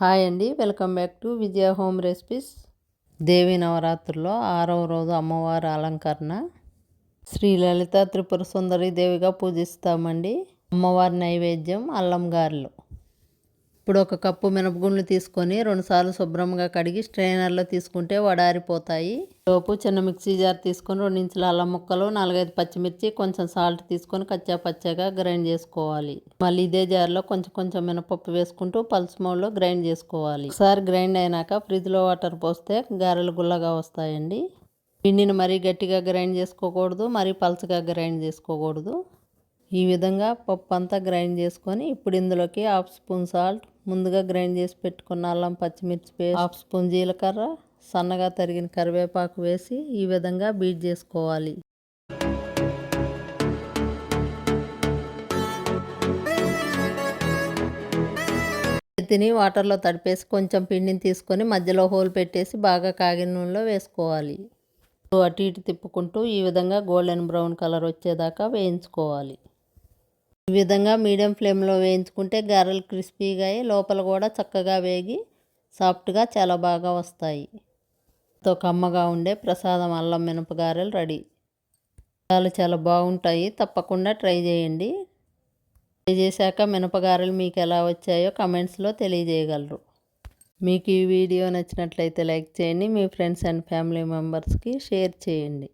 Hi అండి, welcome back to Vijaya home recipes. Devi నవరాత్రుల్లో 6వ రోజు అమ్మవారి అలంకరణ. శ్రీ లలిత త్రిపుర సుందరి దేవిగా పూజిస్తామండి. అమ్మవారి నైవేద్యం అల్లం గారెలు. ఇప్పుడు ఒక కప్పు మినపగుండ్లు తీసుకొని 2 సార్లు శుభ్రంగా కడిగి స్ట్రైనర్లో తీసుకుంటే వడారిపోతాయి. లోపు చిన్న మిక్సీ జార్ తీసుకొని 2 ఇంచుల అల్లం ముక్కలు, 4-5 పచ్చిమిర్చి, కొంచెం సాల్ట్ తీసుకొని కచ్చా పచ్చగా గ్రైండ్ చేసుకోవాలి. మళ్ళీ ఇదే జార్లో కొంచెం మినపప్పు వేసుకుంటూ పల్స్ మోడ్లో గ్రైండ్ చేసుకోవాలి. ఒకసారి గ్రైండ్ అయినాక ఫ్రిడ్జ్లో వాటర్ పోస్తే గారెలు గుల్లగా వస్తాయండి. పిండిని మరీ గట్టిగా గ్రైండ్ చేసుకోకూడదు, మరీ పల్చగా గ్రైండ్ చేసుకోకూడదు. ఈ విధంగా పప్పు అంతా గ్రైండ్ చేసుకొని ఇప్పుడు ఇందులోకి 1/2 స్పూన్ సాల్ట్, ముందుగా గ్రైండ్ చేసి పెట్టుకున్న అల్లం పచ్చిమిర్చి పేస్ట్, 1/2 స్పూన్ జీలకర్ర, సన్నగా తరిగిన కరివేపాకు వేసి ఈ విధంగా బీట్ చేసుకోవాలి. చేతిని వాటర్లో తడిపేసి కొంచెం పిండిని తీసుకొని మధ్యలో హోల్ పెట్టేసి బాగా కాగిన నూనెలో వేసుకోవాలి. అటు ఇటు తిప్పుకుంటూ ఈ విధంగా గోల్డెన్ బ్రౌన్ కలర్ వచ్చేదాకా వేయించుకోవాలి. ఈ విధంగా మీడియం ఫ్లేమ్లో వేయించుకుంటే గారెలు క్రిస్పీగా అయ్యి లోపల కూడా చక్కగా వేగి సాఫ్ట్గా చాలా బాగా వస్తాయి. ఎంతో కమ్మగా ఉండే ప్రసాదం అల్లం మినప గారెలు రెడీ. చాలా బాగుంటాయి, తప్పకుండా ట్రై చేయండి. ట్రై చేశాక మినపగారెలు మీకు ఎలా వచ్చాయో కమెంట్స్లో తెలియజేయగలరు. మీకు ఈ వీడియో నచ్చినట్లయితే లైక్ చేయండి, మీ ఫ్రెండ్స్ అండ్ ఫ్యామిలీ మెంబర్స్కి షేర్ చేయండి.